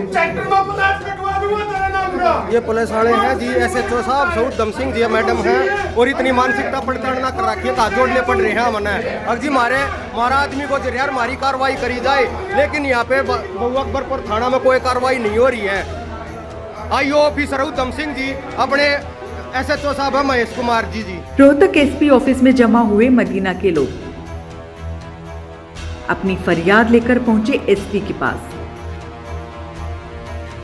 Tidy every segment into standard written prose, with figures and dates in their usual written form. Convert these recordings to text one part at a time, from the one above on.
Tractor में पदार्थ कटवा दूंगा तेरा नाम का। ये पुलिस वाले हैं जी, SHO साहब सऊद दम सिंह जी मैडम हैं, और इतनी मानसिकता पड़ताड़ना कर रखी है, हाथ जोड़ने पड़ रहे हैं हमने। अब जी हमारा आदमी को यार हमारी कार्रवाई करी जाए, लेकिन यहाँ पे बहु अकबरपुर थाना में कोई कार्रवाई नहीं हो रही है। IO ऑफिसर दम सिंह जी, अपने SHO साहब है महेश कुमार जी। रोहतक SP ऑफिस में जमा हुए मदीना के लोग अपनी फरियाद लेकर पहुंचे SP के पास।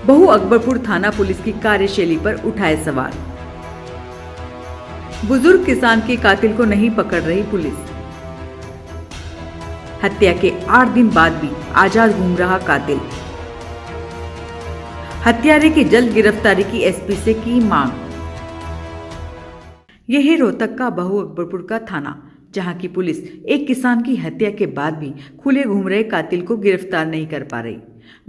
बहु अकबरपुर थाना पुलिस की कार्यशैली पर उठाए सवाल। बुजुर्ग किसान के कातिल को नहीं पकड़ रही पुलिस। हत्या के 8 दिन बाद भी आजाद घूम रहा कातिल। हत्यारे की जल्द गिरफ्तारी की SP से की मांग। यह है रोहतक का बहु अकबरपुर का थाना, जहां की पुलिस एक किसान की हत्या के बाद भी खुले घूम रहे कातिल को गिरफ्तार नहीं कर पा रही।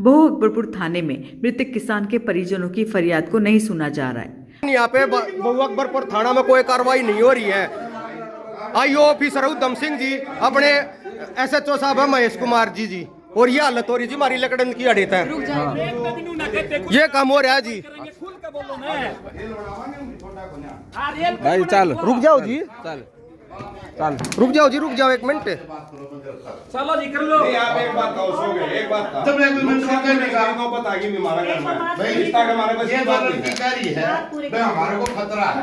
बहु अकबरपुर थाने में मृतक किसान के परिजनों की फरियाद को नहीं सुना जा रहा है। यहाँ पे बहु अकबरपुर थाना में कोई कार्रवाई नहीं हो रही है। IO ऑफिसर दम सिंह जी, अपने SHO साहब है महेश कुमार जी, और ये हालत हो रही जी हमारी लकड़न की अड़ित है। ये काम हो रहा है जी। भाई चल रुक जाओ जी, चल रुक जाओ जी, रुक जाओ 1 मिनट। चलो जी कर लो। नहीं आप एक बात कहो, सो गए एक बात था। जब एक मिनट कहने का को पता कि हमारा घर में भाई रिश्ता का हमारे पास ये बात नहीं है भाई हमारे को खतरा है।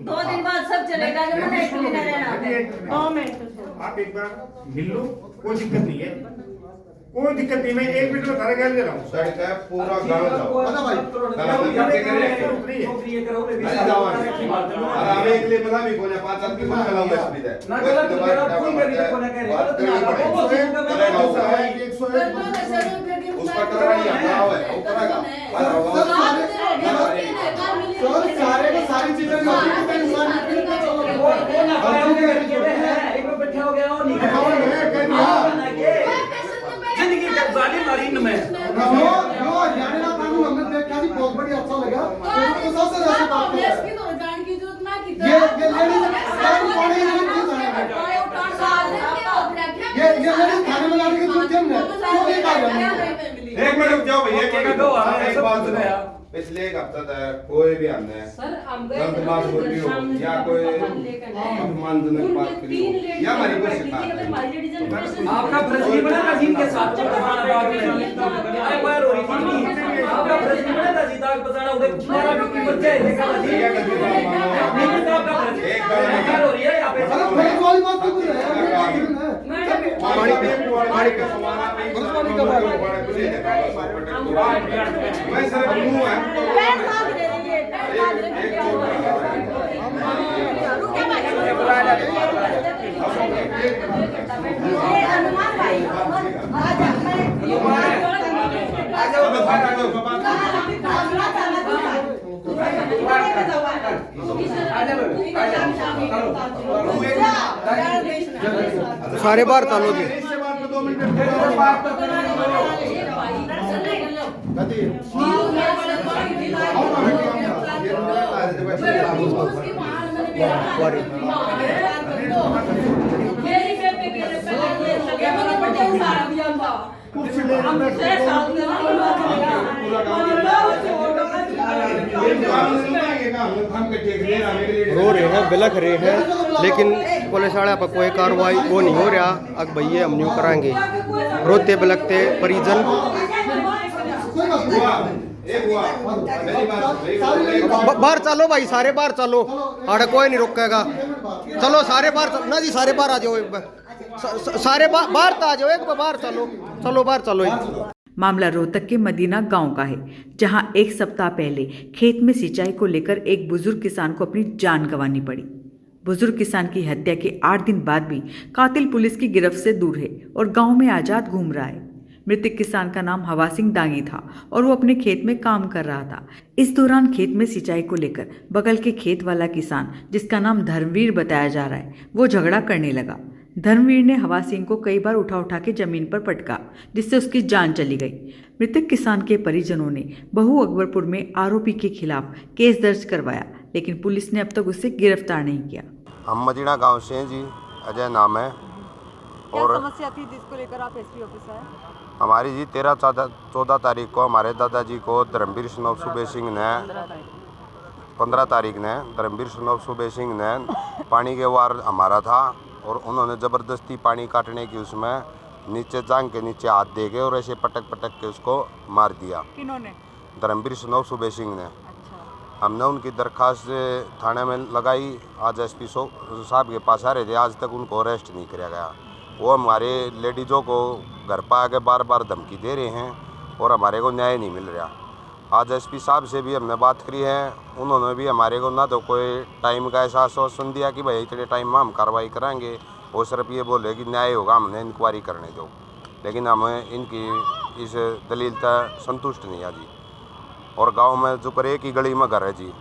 2 दिन बाद सब चलेगा जो मैंने एक दिन रहना है। आप एक बार मिल लो, कोई दिक्कत नहीं है, कोई दिक्कत नहीं। मैं 1 मिनट में घर गया ले रहा हूँ। सर का पूरा गांव जाओ ना भाई नौकरी करोगे भी जाओ। और हमें एक लिए बना भी बोले 5 साल की बात चलाऊं मैं स्पीड है ना गलत मेरा फोन कर दिया कोने कह रहे उस पर करवाई है गांव है वो करेगा। सारे को सारी चीजें एक में बैठा हो गया और नहीं जिंदगी का जालिम मारीन में हरियाणा कानून हमने देखा जी, बहुत बढ़िया अच्छा लगा। तो सबसे ज्यादा बात है इसकी तो जान की जरूरत ना की ये लेडीज कानून पढ़े नहीं ये लेडीज खाने में लाने की जरूरत है ना, क्यों नहीं कर रहे? एक मिनट रुक जाओ भैया एक बात सुनो। पिछले एक हफ्ता तक कोई भी हमने गलत बात बोली हो या कोई अपमानजनक बात करी हो या हमारी कोई शिकायत आपका फर्ज नहीं बना नजीम के साथ बसाना बात में अरे बार हो रही थी नहीं आपका फर्ज नहीं बना नजीम तक बसाना उधर तुम्हारा भी बच्चा है देखा नजीम नहीं तो आपका फर्ज एक बार हो रही है यहां पे फिर कोई बात नहीं है। पानी पे समाना मैं सर मुंह है पैर मांग दे रही है, पैर मांग दे रही है। हनुमान भाई आजा सारे बार चालो जी। रो रहे हैं, बिलख रहे हैं, लेकिन पुलिस वाले पर कोई कार्रवाई वो नहीं हो रहा। अब भैया हम न्यू कराएंगे, रोते बिलखते परिजन। बाहर चलो भाई, सारे बाहर चलो, आड़े कोई नहीं रोकेगा। चलो सारे बाहर ना जी, सारे बाहर आ जाओ एक बार, सारे बाहर तो आ जाओ एक बार, बाहर चलो, चलो बाहर चलो। मामला रोहतक के मदीना गांव का है, जहां 1 सप्ताह पहले खेत में सिंचाई को लेकर एक बुजुर्ग किसान को अपनी जान गंवानी पड़ी। बुजुर्ग किसान की हत्या के 8 दिन बाद भी कातिल पुलिस की गिरफ्त से दूर है और गांव में आजाद घूम रहा है। मृतक किसान का नाम हवा सिंह दांगी था और वो अपने खेत में काम कर रहा था। इस दौरान खेत में सिंचाई को लेकर बगल के खेत वाला किसान, जिसका नाम धर्मवीर बताया जा रहा है, वो झगड़ा करने लगा। धर्मवीर ने हवा सिंह को कई बार उठा के जमीन पर पटका, जिससे उसकी जान चली गई। मृतक किसान के परिजनों ने बहु अकबरपुर में आरोपी के खिलाफ केस दर्ज करवाया, लेकिन पुलिस ने अब तक उसे गिरफ्तार नहीं किया। हम मदीना गांव से हैं जी, अजय नाम है। क्या समस्या थी जिसको लेकर आप SP ऑफिस आए? हमारी जी 13-14 तारीख को हमारे दादाजी को धर्मवीर सनोप सूबे सिंह ने 15 तारीख ने धर्मवीर सनोप सूबे सिंह ने पानी के वार हमारा था और उन्होंने ज़बरदस्ती पानी काटने की उसमें नीचे जांग के नीचे हाथ दे के और ऐसे पटक पटक के उसको मार दिया। किन्होंने? धर्मवीर सनोप सूबे सिंह ने। हमने उनकी दरख्वास्त थाने में लगाई। आज एसपी साहब के पास आ रहे थे, आज तक उनको अरेस्ट नहीं किया गया। वो हमारे लेडीज़ों को घर पर आके बार बार धमकी दे रहे हैं और हमारे को न्याय नहीं मिल रहा। आज एसपी साहब से भी हमने बात करी है, उन्होंने भी हमारे को ना तो कोई टाइम का ऐसा आश्वासन दिया कि भाई इतने टाइम में हम कार्रवाई कराएंगे, वो सिर्फ ये बोले कि न्याय होगा, हमने इंक्वायरी करने दो। लेकिन हमें इनकी इस दलील तक संतुष्ट नहीं है जी। और गांव में जो पर एक ही गली में घर है जी,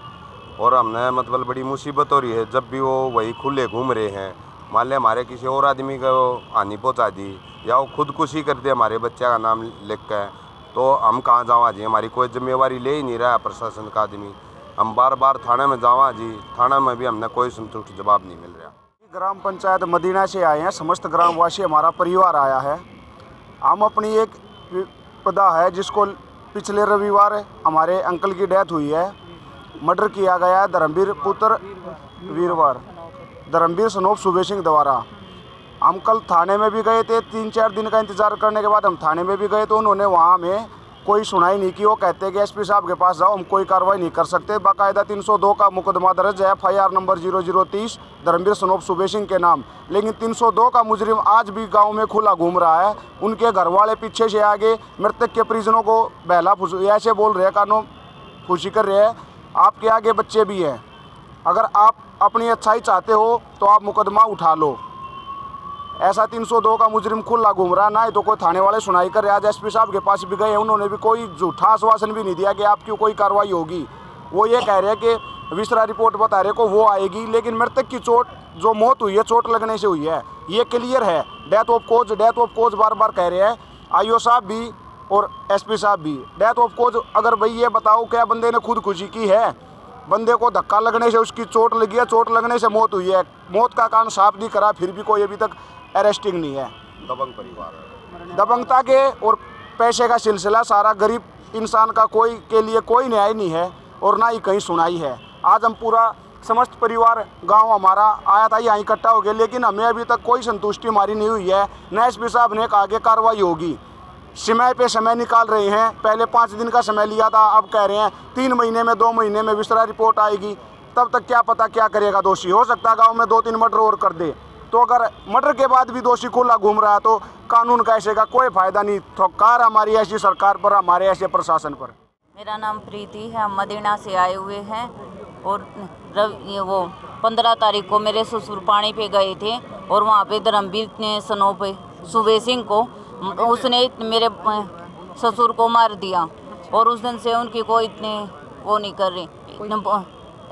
और हमने मतलब बड़ी मुसीबत हो रही है। जब भी वो वही खुले घूम रहे हैं, मान लें हमारे किसी और आदमी को हानि पहुँचा दी या वो खुदकुशी कर दे हमारे बच्चे का नाम लिख के, तो हम कहाँ जावा जी? हमारी कोई जिम्मेवारी ले ही नहीं रहा है प्रशासन का आदमी। हम बार बार थाने में जावा जी, थाना में भी हमने कोई संतुष्ट जवाब नहीं मिल रहा। ग्राम पंचायत मदीना से आए हैं, समस्त ग्रामवासी हमारा परिवार आया है। हम अपनी एक विपदा है जिसको पिछले रविवार हमारे अंकल की डेथ हुई है, मर्डर किया गया है धर्मवीर पुत्र वीरवार धर्मवीर सनोप सूबे सिंह द्वारा। हम कल थाने में भी गए थे, 3-4 दिन का इंतज़ार करने के बाद हम थाने में भी गए तो उन्होंने वहाँ में कोई सुनाई नहीं की। वो कहते हैं कि एसपी साहब के पास जाओ, हम कोई कार्रवाई नहीं कर सकते। बाकायदा 302 का मुकदमा दर्ज है, FIR नंबर 0030 धर्मवीर सनोप सूबे सिंह के नाम। लेकिन 302 का मुजरिम आज भी गांव में खुला घूम रहा है। उनके घर वाले पीछे से आगे मृतक के परिजनों को बहला फुस ऐसे बोल रहे हैं, कानून खुशी कर रहे हैं, आपके आगे बच्चे भी हैं, अगर आप अपनी अच्छाई चाहते हो तो आप मुकदमा उठा लो। ऐसा 302 का मुजरिम खुला घूम रहा है, ना ही तो कोई थाने वाले सुनाई कर रहे। आज एसपी साहब के पास भी गए, उन्होंने भी कोई झूठा आश्वासन भी नहीं दिया कि आपकी कोई कार्रवाई होगी। वो ये कह रहे हैं कि विसरा रिपोर्ट बता रहे को वो आएगी, लेकिन मृतक की चोट जो मौत हुई है चोट लगने से हुई है, ये क्लियर है। डेथ ऑफ कोज बार बार कह रहे हैं IO साहब भी और SP साहब भी। डेथ ऑफ कोज अगर भाई ये बताओ क्या बंदे ने खुदकुशी की है? बंदे को धक्का लगने से उसकी चोट लगी है, चोट लगने से मौत हुई है। मौत का कारण साफ नहीं करा, फिर भी कोई अभी तक अरेस्टिंग नहीं है। दबंग परिवार, दबंगता के और पैसे का सिलसिला सारा गरीब इंसान का कोई के लिए कोई न्याय नहीं है और ना ही कहीं सुनाई है। आज हम पूरा समस्त परिवार गांव हमारा आया था, यहाँ इकट्ठा हो गए, लेकिन हमें अभी तक कोई संतुष्टि हमारी नहीं हुई है। न SP साहब ने कहा कि कार्रवाई होगी, समय पे समय निकाल रहे हैं। पहले 5 दिन का समय लिया था, अब कह रहे हैं 3 महीने में 2 महीने में विसरा रिपोर्ट आएगी। तब तक क्या पता क्या करेगा दोषी। हो सकता है गाँव में 2-3 मर्डर और कर दे, तो अगर मर्डर के बाद भी दोषी खुला घूम रहा है तो कानून का ऐसे का कोई फायदा नहीं। थोकार हमारी ऐसी सरकार पर, हमारे ऐसे प्रशासन पर। मेरा नाम प्रीति है, हम मदीना से आए हुए हैं और वो 15 तारीख को मेरे ससुर पानी पे गए थे और वहाँ पे धर्मवीर सनोप सूबे सिंह को उसने मेरे ससुर को मार दिया और उस दिन से उनकी कोई इतने वो नहीं कर रही।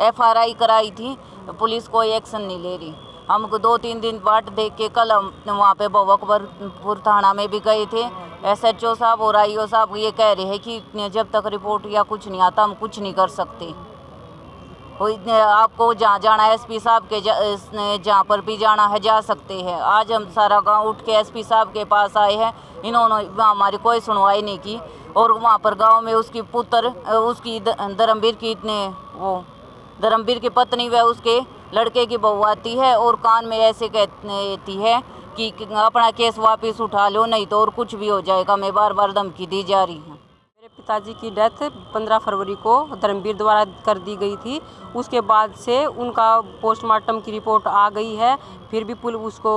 FRI कराई थी, पुलिस कोई एक्शन नहीं ले रही। हमको 2-3 दिन बाट देख के कल हम वहाँ पे बवकपुर थाना में भी गए थे। SHO साहब और IO साहब ये कह रहे हैं कि जब तक रिपोर्ट या कुछ नहीं आता हम कुछ नहीं कर सकते। आपको जहाँ जाना है SP साहब के जहाँ पर भी जाना है जा सकते हैं। आज हम सारा गांव उठ के SP साहब के पास आए हैं, इन्होंने हमारी कोई सुनवाई नहीं की। और वहाँ पर गांव में उसकी पुत्र उसकी धर्मवीर की पत्नी व उसके लड़के की बहू आती है और कान में ऐसे कहती है कि अपना केस वापस उठा लो, नहीं तो और कुछ भी हो जाएगा। मैं बार बार धमकी दी जा रही हूँ। मेरे पिताजी की डेथ 15 फरवरी को धर्मवीर द्वारा कर दी गई थी। उसके बाद से उनका पोस्टमार्टम की रिपोर्ट आ गई है, फिर भी पुलिस उसको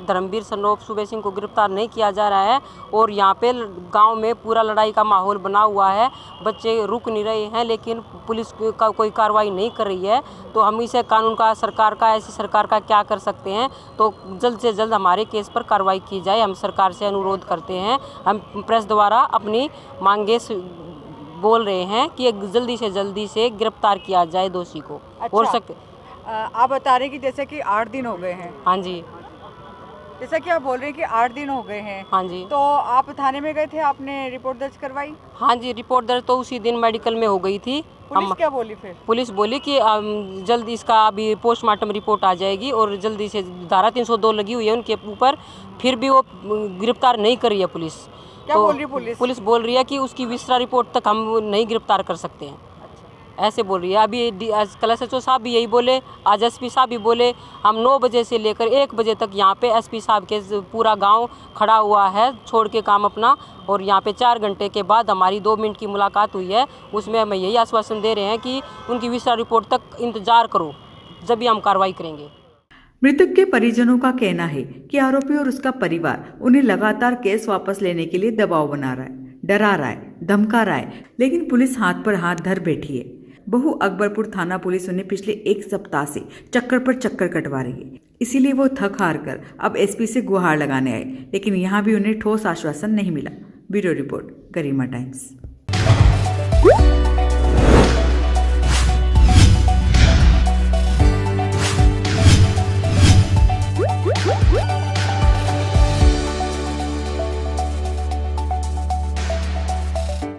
धर्मवीर सनोप सूबे सिंह को गिरफ्तार नहीं किया जा रहा है। और यहाँ पे गांव में पूरा लड़ाई का माहौल बना हुआ है, बच्चे रुक नहीं रहे हैं, लेकिन पुलिस का कोई कार्रवाई नहीं कर रही है। तो हम इसे कानून का, सरकार का, ऐसी सरकार का क्या कर सकते हैं? तो जल्द से जल्द हमारे केस पर कार्रवाई की जाए, हम सरकार से अनुरोध करते हैं। हम प्रेस द्वारा अपनी मांगे बोल रहे हैं कि जल्दी से गिरफ्तार किया जाए दोषी को। अच्छा, और आप बता रहे कि जैसे कि 8 दिन हो गए हैं। हाँ जी, जैसा कि आप बोल रहे हैं कि 8 दिन हो गए हैं। हाँ जी। तो आप थाने में गए थे, आपने रिपोर्ट दर्ज करवाई? हाँ जी, रिपोर्ट दर्ज तो उसी दिन मेडिकल में हो गई थी। पुलिस क्या बोली फिर? पुलिस बोली कि जल्द इसका अभी पोस्टमार्टम रिपोर्ट आ जाएगी और जल्दी से धारा 302 लगी हुई है उनके ऊपर, फिर भी वो गिरफ्तार नहीं करी है पुलिस। क्या बोल रही पुलिस? पुलिस बोल रही है कि उसकी विस्तार रिपोर्ट तक हम नहीं गिरफ्तार कर सकते हैं, ऐसे बोल रही है। अभी कल SHO साहब भी यही बोले, आज SP साहब भी बोले। हम 9 बजे से लेकर 1 बजे तक यहाँ पे SP साहब के पूरा गांव खड़ा हुआ है छोड़ के काम अपना, और यहाँ पे 4 घंटे के बाद हमारी 2 मिनट की मुलाकात हुई है। उसमें हमें यही आश्वासन दे रहे हैं कि उनकी विस्तार रिपोर्ट तक इंतजार करो, जब भी हम कार्रवाई करेंगे। मृतक के परिजनों का कहना है कि आरोपी और उसका परिवार उन्हें लगातार केस वापस लेने के लिए दबाव बना रहा है, डरा रहा है, धमका रहा है, लेकिन पुलिस हाथ पर हाथ धर बैठी है। बहु अकबरपुर थाना पुलिस उन्हें पिछले 1 सप्ताह से चक्कर पर चक्कर कटवा रही है, इसीलिए वो थक हार कर अब SP से गुहार लगाने आए, लेकिन यहाँ भी उन्हें ठोस आश्वासन नहीं मिला। ब्यूरो रिपोर्ट, गरिमा टाइम्स।